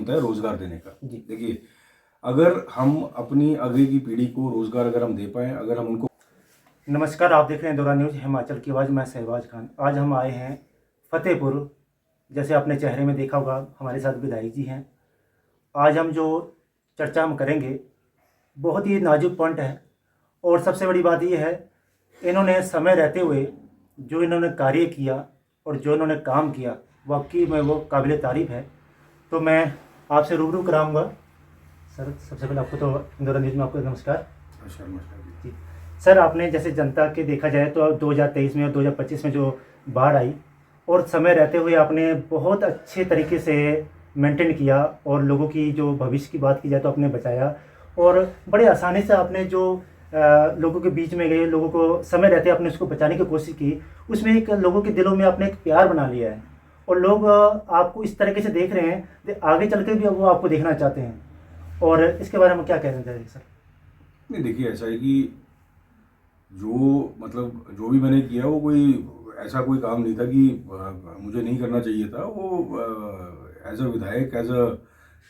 बनता है रोजगार देने का। जी। देखिए, अगर हम अपनी आगे की पीढ़ी को रोजगार अगर हम दे पाएँ, अगर हम उनको। नमस्कार, आप देख रहे हैं दौरा न्यूज़ हिमाचल की आवाज़। मैं शहबाज खान। आज हम आए हैं फतेहपुर। जैसे आपने चेहरे में देखा होगा, हमारे साथ विधायक जी हैं। आज हम जो चर्चा हम करेंगे, बहुत ही नाजुक पॉइंट है। और सबसे बड़ी बात यह है, इन्होंने समय रहते हुए जो इन्होंने कार्य किया और जो इन्होंने काम किया, वाकई में वो काबिल तारीफ़ है। तो मैं आपसे रूबरू कराऊंगा। सर, सबसे पहले आपको तो दौरा न्यूज़ में आपको नमस्कार। जी सर, आपने जैसे जनता के देखा जाए तो 2023 में और 2025 में जो बाढ़ आई, और समय रहते हुए आपने बहुत अच्छे तरीके से मेंटेन किया, और लोगों की जो भविष्य की बात की जाए तो आपने बचाया, और बड़े आसानी से आपने जो लोगों के बीच में गए, लोगों को समय रहते आपने उसको बचाने की कोशिश की। उसमें एक लोगों के दिलों में आपने एक प्यार बना लिया है, और लोग आपको इस तरीके से देख रहे हैं कि आगे चल के भी वो आपको देखना चाहते हैं। और इसके बारे में क्या कहना चाहिए सर? नहीं, देखिए, ऐसा है कि जो भी मैंने किया वो कोई ऐसा कोई काम नहीं था कि मुझे नहीं करना चाहिए था। वो एज अ विधायक, एज अ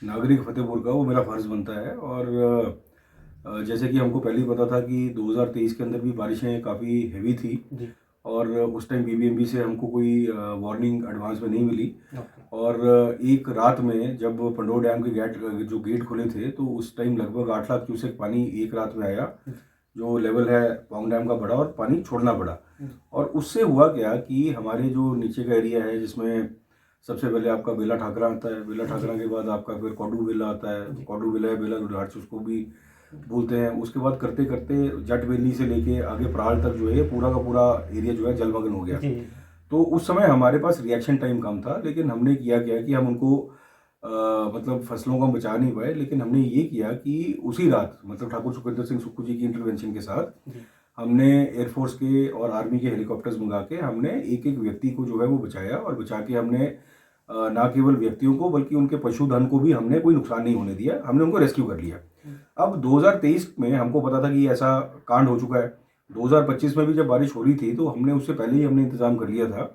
नागरिक फतेहपुर का वो मेरा फ़र्ज़ बनता है। और जैसे कि हमको पहले ही पता था कि 2023 के अंदर भी बारिशें काफ़ी हैवी थी, जी। और उस टाइम बीबीएमबी से हमको कोई वार्निंग एडवांस में नहीं मिली। ओके। और एक रात में जब पंडोह डैम के जो गेट खुले थे, तो उस टाइम लगभग 8 लाख क्यूसेक पानी एक रात में आया, जो लेवल है पौंग डैम का बढ़ा और पानी छोड़ना पड़ा। और उससे हुआ क्या कि हमारे जो नीचे का एरिया है, जिसमें सबसे पहले आपका बेला ठाकरा आता है, बेला ठाकरा के बाद आपका फिर कौडू बेला आता है, कौडू बेला है, बेला रुडार्च उसको भी बोलते हैं। उसके बाद करते करते जट वैली से लेके आगे प्राल तक जो है पूरा का पूरा एरिया जो है जलमग्न हो गया। तो उस समय हमारे पास रिएक्शन टाइम कम था, लेकिन हमने किया क्या कि हम उनको मतलब फसलों को हम बचा नहीं पाए, लेकिन हमने ये किया कि उसी रात, मतलब ठाकुर सुखविंदर सिंह सुक्खू जी की इंटरवेंशन के साथ हमने एयरफोर्स के और आर्मी के हेलीकॉप्टर्स मंगा के हमने एक एक व्यक्ति को जो है वो बचाया, और बचा के हमने ना केवल व्यक्तियों को बल्कि उनके पशुधन को भी हमने कोई नुकसान नहीं होने दिया, हमने उनको रेस्क्यू कर लिया। अब 2023 में हमको पता था कि ऐसा कांड हो चुका है। 2025 में भी जब बारिश हो रही थी तो हमने उससे पहले ही हमने इंतजाम कर लिया था।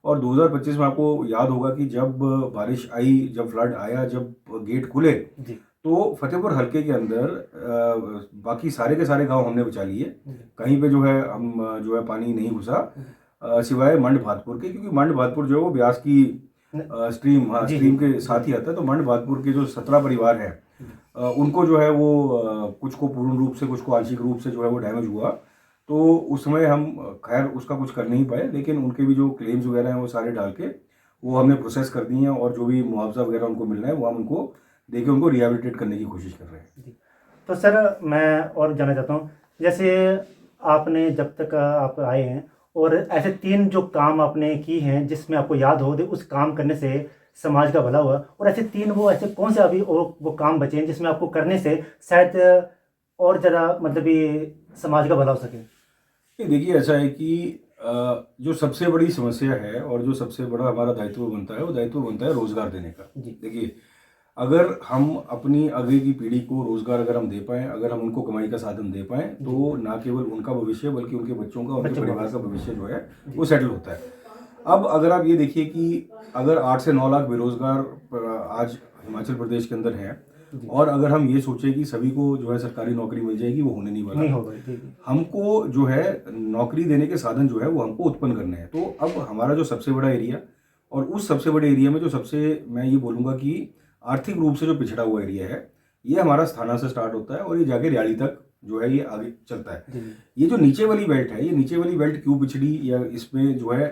और 2025 में आपको याद होगा कि जब बारिश आई, जब फ्लड आया, जब गेट खुले, तो फतेहपुर हल्के के अंदर बाकी सारे के सारे गांव हमने बचा लिए। कहीं पे जो है हम जो है पानी नहीं घुसा, सिवाय मंड भातपुर के, क्योंकि मंड भातपुर जो है वो ब्यास की स्ट्रीम के साथ ही आता है। तो मंड भातपुर के जो 17 परिवार हैं, उनको जो है वो कुछ को पूर्ण रूप से, कुछ को आंशिक रूप से जो है वो डैमेज हुआ। तो उस समय हम खैर उसका कुछ कर नहीं पाए, लेकिन उनके भी जो क्लेम्स वगैरह हैं वो सारे डाल के वो हमने प्रोसेस कर दिए हैं, और जो भी मुआवजा वगैरह उनको मिलना है वो हम उनको देके उनको रिहेबिलिटेट करने की कोशिश कर रहे हैं। तो सर, मैं और जानना चाहता हूँ, जैसे आपने जब तक आप आए हैं, और ऐसे 3 जो काम आपने की हैं जिसमें आपको याद हो उस काम करने से समाज का भला हुआ, और ऐसे 3 वो ऐसे कौन से अभी वो काम बचे हैं जिसमें आपको करने से शायद और ज़्यादा मतलब ये समाज का भला हो सके? देखिए, ऐसा है कि जो सबसे बड़ी समस्या है और जो सबसे बड़ा हमारा दायित्व बनता है, वो दायित्व बनता है रोजगार देने का। देखिए, अगर हम अपनी आगे की पीढ़ी को रोजगार अगर हम दे पाएँ, अगर हम उनको कमाई का साधन दे पाएँ, तो ना केवल उनका भविष्य बल्कि उनके बच्चों का, उनके परिवार का भविष्य जो है वो सेटल होता है। अब अगर आप ये देखिए कि अगर 8 से 9 लाख बेरोजगार आज हिमाचल प्रदेश के अंदर हैं, और अगर हम ये सोचें कि सभी को जो है सरकारी नौकरी मिल जाएगी, वो होने नहीं वाला। हमको जो है नौकरी देने के साधन जो है वो हमको उत्पन्न करने हैं। तो अब हमारा जो सबसे बड़ा एरिया, और उस सबसे बड़े एरिया में जो सबसे, मैं ये बोलूँगा कि आर्थिक रूप से जो पिछड़ा हुआ एरिया है, ये हमारा स्थाना से स्टार्ट होता है और ये जाके रियाड़ी तक जो है ये आगे चलता है। ये जो नीचे वाली बेल्ट है, ये नीचे वाली बेल्ट क्यों पिछड़ी, या इसमें जो है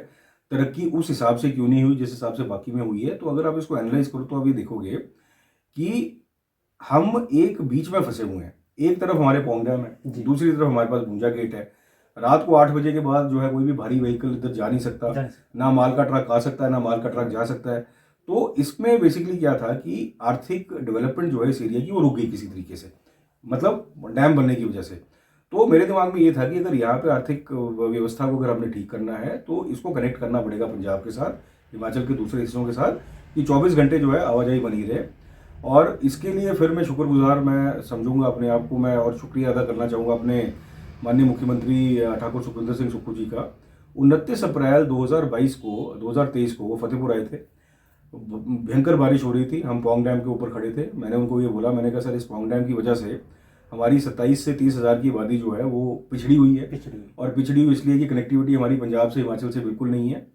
तरक्की उस हिसाब से क्यों नहीं हुई जिस हिसाब से बाकी में हुई है? तो अगर आप इसको एनालाइज करो तो आप ये देखोगे कि हम एक बीच में फंसे हुए हैं। एक तरफ हमारे पौंग डैम है, दूसरी तरफ हमारे पास भूंजा गेट है। रात को 8 बजे के बाद जो है कोई भी भारी व्हीकल इधर जा नहीं सकता, ना माल का ट्रक आ सकता है, ना माल का ट्रक जा सकता है। तो इसमें बेसिकली क्या था कि आर्थिक डेवलपमेंट जो है इस एरिया की वो रुक गई किसी तरीके से, मतलब डैम बनने की वजह से। तो मेरे दिमाग में ये था कि अगर यहाँ पे आर्थिक व्यवस्था को अगर हमने ठीक करना है तो इसको कनेक्ट करना पड़ेगा पंजाब के साथ, हिमाचल के दूसरे हिस्सों के साथ, कि 24 घंटे जो है आवाजाही बनी रहे। और इसके लिए फिर मैं शुक्रगुजार मैं समझूंगा अपने आप को, मैं और शुक्रिया अदा करना चाहूँगा अपने माननीय मुख्यमंत्री ठाकुर सुखविंदर सिंह सुक्खू जी का। 29 अप्रैल 2023 को वो फतेहपुर आए थे। भयंकर बारिश हो रही थी, हम पौंग डैम के ऊपर खड़े थे। मैंने उनको ये बोला, मैंने कहा सर इस पौंग डैम की वजह से हमारी 27 से 30 हज़ार की आबादी जो है वो पिछड़ी हुई है। और पिछड़ी हुई इसलिए कि कनेक्टिविटी हमारी पंजाब से हिमाचल से बिल्कुल नहीं है।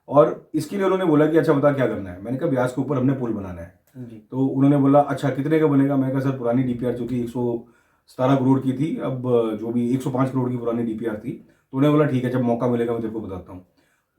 और इसके लिए उन्होंने बोला कि अच्छा बता क्या करना है। मैंने कहा ब्यास के ऊपर हमने पुल बनाना है। तो उन्होंने बोला अच्छा कितने का बनेगा। मैंने कहा सर पुरानी डीपीआर जो थी 117 करोड़ की थी, अब जो भी 105 करोड़ की पुरानी डीपीआर थी। तो उन्होंने बोला ठीक है, जब मौका मिलेगा मैं तेरे को बताता हूँ।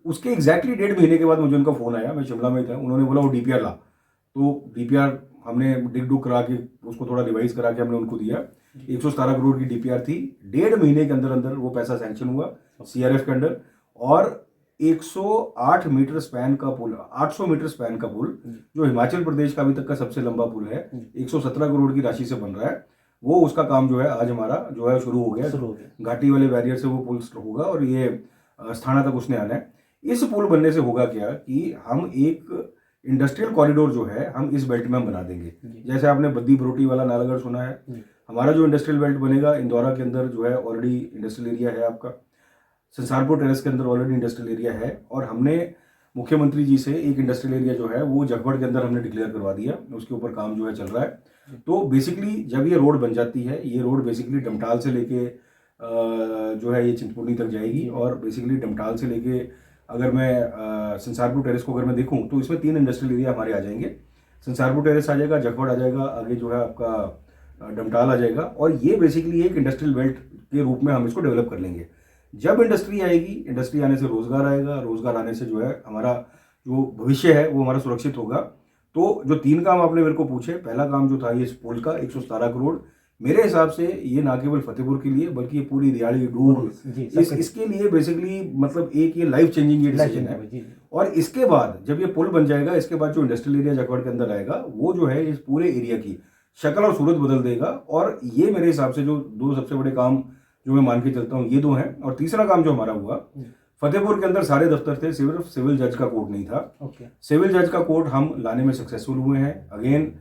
उसके एग्जैक्टली 1.5 महीने के बाद मुझे उनका फ़ोन आया, मैं शिमला में था। उन्होंने बोला वो डीपीआर ला। तो डीपीआर हमने डिग डुग करा के उसको थोड़ा रिवाइज करा के हमने उनको दिया। 117 करोड़ की डीपीआर थी। 1.5 महीने के अंदर अंदर वो पैसा सैंक्शन हुआ सीआरएफ के अंडर। और 108 मीटर स्पैन का पुल, 800 मीटर स्पैन का पुल, जो हिमाचल प्रदेश का अभी तक का सबसे लंबा पुल है, 117 करोड़ की राशि से बन रहा है। वो उसका काम जो है आज हमारा जो है शुरू हो गया। घाटी वाले बैरियर से वो पुल होगा और ये स्थाना तक उसने आना है। इस पुल बनने से होगा क्या कि हम एक इंडस्ट्रियल कॉरिडोर जो है हम इस बेल्ट में हम बना देंगे। जैसे आपने बद्दी बरोटी वाला नालागढ़ सुना है, हमारा जो इंडस्ट्रियल बेल्ट बनेगा इंदौरा के अंदर जो है ऑलरेडी इंडस्ट्रियल एरिया है आपका, संसारपुर टेरेस के अंदर ऑलरेडी इंडस्ट्रियल एरिया है। और हमने मुख्यमंत्री जी से एक इंडस्ट्रियल एरिया जो है वो जगवड़ के अंदर हमने डिक्लेयर करवा दिया, उसके ऊपर काम जो है चल रहा है। तो बेसिकली जब ये रोड बन जाती है, ये रोड बेसिकली डमटाल से लेके जो है ये चिंतपूर्णी तक जाएगी। और बेसिकली डमटाल से लेके अगर मैं संसारपुर टेरेस को अगर मैं देखूं तो इसमें 3 इंडस्ट्रियल एरिया हमारे आ जाएंगे। संसारपुर टेरेस आ जाएगा, जगवड़ आ जाएगा, आगे जो है आपका डमटाल आ जाएगा। और ये बेसिकली एक इंडस्ट्रियल बेल्ट के रूप में हम इसको डेवलप कर लेंगे। जब इंडस्ट्री आएगी, इंडस्ट्री आने से रोजगार आएगा, रोजगार आने से जो है हमारा जो भविष्य है वो हमारा सुरक्षित होगा। तो जो 3 काम आपने मेरे को पूछे, पहला काम जो था ये पुल का 117 करोड़, मेरे हिसाब से ये ना केवल फतेहपुर के लिए बल्कि ये पूरी रियाड़ी डूब इसके लिए बेसिकली मतलब एक ये लाइफ चेंजिंग ये डिसीजन है। और इसके बाद जब ये पुल बन जाएगा, इसके बाद जो इंडस्ट्रियल एरिया जगवड़ के अंदर आएगा वो जो है इस पूरे एरिया की शक्ल और सूरत बदल देगा। और ये मेरे हिसाब से जो 2 सबसे बड़े काम जो मैं मान के चलता हूँ ये 2 हैं। और तीसरा काम जो हमारा हुआ, फतेहपुर के अंदर सारे दफ्तर थे, सिर्फ सिविल जज का कोर्ट नहीं था। सिविल जज का कोर्ट हम लाने में सक्सेसफुल हुए हैं। अगेन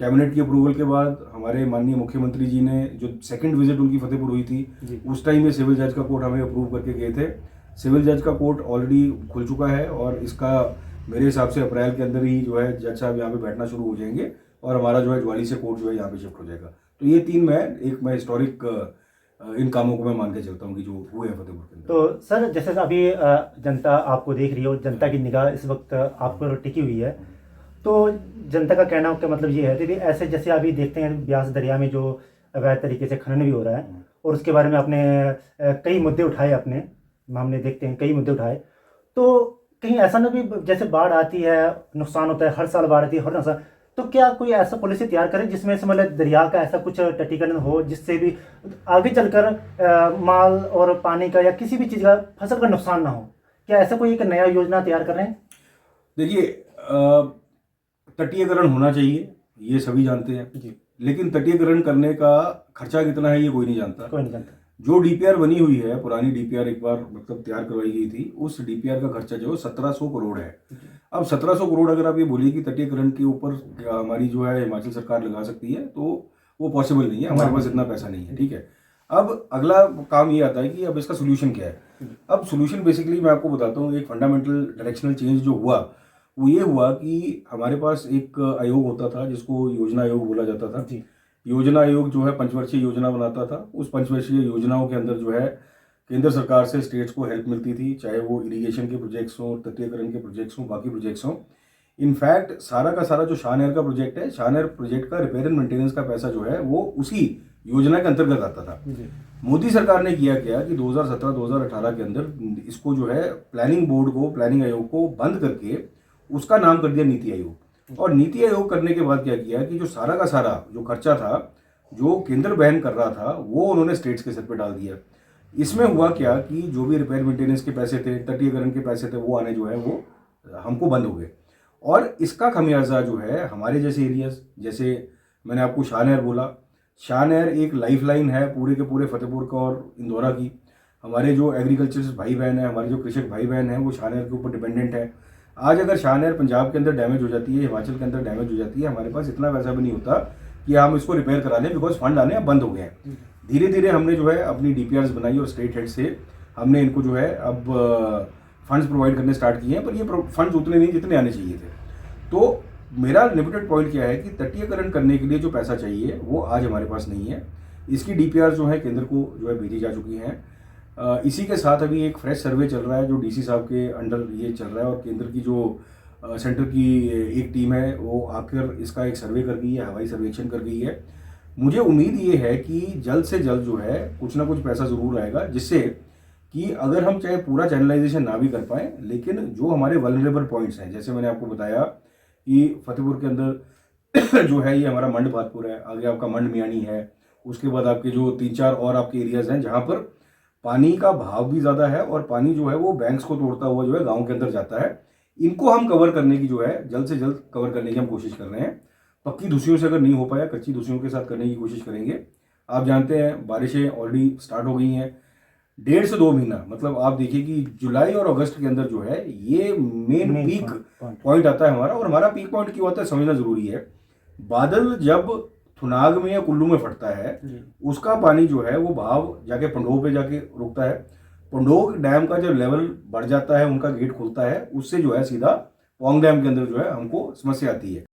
कैबिनेट की अप्रूवल के बाद हमारे माननीय मुख्यमंत्री जी ने जो सेकंड विजिट उनकी फतेहपुर हुई थी उस टाइम में सिविल जज का कोर्ट हमें अप्रूव करके गए थे। सिविल जज का कोर्ट ऑलरेडी खुल चुका है और इसका मेरे हिसाब से अप्रैल के अंदर ही जो है जज साहब यहाँ पे बैठना शुरू हो जाएंगे और हमारा जो है ज्वाली से कोर्ट जो है यहाँ पे शिफ्ट हो जाएगा। तो ये 3 मैं हिस्टोरिक इन कामों को मैं मान के चलता हूँ कि जो हुए हैं फतेहपुर के अंदर। तो सर जैसे अभी जनता आपको देख रही हो, जनता की निगाह इस वक्त आप पर टिकी हुई है, तो जनता का कहना का मतलब ये है कि ऐसे जैसे अभी देखते हैं ब्यास दरिया में जो अवैध तरीके से खनन भी हो रहा है और उसके बारे में आपने कई मुद्दे उठाए, अपने हमने देखते हैं कई मुद्दे उठाए। तो कहीं ऐसा ना भी जैसे बाढ़ आती है नुकसान होता है, हर साल बाढ़ आती है, हर नुकसान, तो क्या कोई ऐसा पॉलिसी तैयार करें जिसमें से मतलब दरिया का ऐसा कुछ तटीकरण हो जिससे भी आगे चलकर माल और पानी का या किसी भी चीज़ का फसल का नुकसान ना हो? क्या ऐसा कोई एक नया योजना तैयार कर रहे हैं? देखिए तटीयकरण होना चाहिए, ये सभी जानते हैं जी। लेकिन तटीयकरण करने का खर्चा कितना है ये कोई नहीं जानता। जो डीपीआर बनी हुई है, पुरानी डीपीआर एक बार मतलब तैयार करवाई गई थी, उस डीपीआर का खर्चा जो 1700 करोड़ है। अब 1700 करोड़ अगर आप ये बोलिए कि तटीयकरण के ऊपर हमारी जो है हिमाचल सरकार लगा सकती है तो वो पॉसिबल नहीं है, हमारे पास इतना पैसा नहीं है। ठीक है, अब अगला काम ये आता है कि अब इसका सोल्यूशन क्या है। अब सोल्यूशन बेसिकली मैं आपको बताता हूँ, एक फंडामेंटल डायरेक्शनल चेंज जो हुआ वो ये हुआ कि हमारे पास एक आयोग होता था जिसको योजना आयोग बोला जाता था। योजना आयोग जो है 5 वर्षीय योजना बनाता था। उस 5 वर्षीय योजनाओं के अंदर जो है केंद्र सरकार से स्टेट्स को हेल्प मिलती थी, चाहे वो इरिगेशन के प्रोजेक्ट्स हों, तटीयकरण के प्रोजेक्ट्स हों, बाकी प्रोजेक्ट्स हों। इनफैक्ट सारा का सारा जो शाहनहर का प्रोजेक्ट है, शाहनहर प्रोजेक्ट का रिपेयर एंड मेंटेनेंस का पैसा जो है वो उसी योजना के अंतर्गत आता था। मोदी सरकार ने किया क्या कि 2017-2018 के अंदर इसको जो है प्लानिंग बोर्ड को, प्लानिंग आयोग को बंद करके उसका नाम कर दिया नीति आयोग। और नीति आयोग करने के बाद क्या किया कि जो सारा का सारा जो खर्चा था जो केंद्र वहन कर रहा था वो उन्होंने स्टेट्स के सर पे डाल दिया। इसमें हुआ क्या कि जो भी रिपेयर मेंटेनेंस के पैसे थे, तटीयकरण के पैसे थे, वो आने जो है वो हमको बंद हो गए। और इसका खमियाजा जो है हमारे जैसे एरियाज, जैसे मैंने आपको शाहनहर बोला, शाहनहर एक लाइफलाइन है पूरे के पूरे फतेहपुर का और इंदौरा की। हमारे जो एग्रीकल्चर भाई बहन है, हमारे जो कृषक भाई बहन हैं वो शाहनहर के ऊपर डिपेंडेंट है। आज अगर शाहनहर पंजाब के अंदर डैमेज हो जाती है, हिमाचल के अंदर डैमेज हो जाती है, हमारे पास इतना पैसा भी नहीं होता कि हम इसको रिपेयर करा लें, बिकॉज फंड आने बंद हो गए हैं। धीरे धीरे हमने जो है अपनी डीपीआरस बनाई और स्टेट हेड से हमने इनको जो है अब फंड्स प्रोवाइड करने स्टार्ट किए हैं, पर ये फंड्स उतने नहीं जितने आने चाहिए थे। तो मेरा लिमिटेड पॉइंट क्या है कि तटीयकरण करने के लिए जो पैसा चाहिए वो आज हमारे पास नहीं है। इसकी डीपीआर जो है केंद्र को जो है भेजी जा चुकी हैं। इसी के साथ अभी एक फ्रेश सर्वे चल रहा है जो डीसी साहब के अंडर ये चल रहा है, और केंद्र की जो सेंटर की एक टीम है वो आकर इसका एक सर्वे कर गई है, हवाई सर्वेक्षण कर गई है। मुझे उम्मीद ये है कि जल्द से जल्द जो है कुछ ना कुछ पैसा ज़रूर आएगा, जिससे कि अगर हम चाहे पूरा चैनलाइजेशन ना भी कर पाएँ, लेकिन जो हमारे वल्नरेबल पॉइंट्स हैं, जैसे मैंने आपको बताया कि फतेहपुर के अंदर जो है ये हमारा मंड भातपुर है, आगे आपका मंड मियानी है, उसके बाद आपके जो 3-4 और आपके एरियाज़ हैं जहाँ पर पानी का भाव भी ज़्यादा है और पानी जो है वो बैंक्स को तोड़ता हुआ जो है गाँव के अंदर जाता है। इनको हम कवर करने की जो है जल्द से जल्द कवर करने की हम कोशिश कर रहे हैं। पक्की धुसियों से अगर नहीं हो पाया, कच्ची धुसियों के साथ करने की कोशिश करेंगे। आप जानते हैं बारिशें ऑलरेडी स्टार्ट हो गई हैं। 1.5 से 2 महीना, मतलब आप देखिए कि जुलाई और अगस्त के अंदर जो है ये मेन पीक पॉइंट आता है हमारा। और हमारा पीक पॉइंट क्यों आता है समझना जरूरी है। बादल जब थुनाग में या कुल्लू में फटता है, उसका पानी जो है वो भाव जाके पंडोह पे जाके रुकता है। पंडोह डैम का जब लेवल बढ़ जाता है, उनका गेट खुलता है, उससे जो है सीधा पौंग डैम के अंदर जो है हमको समस्या आती है।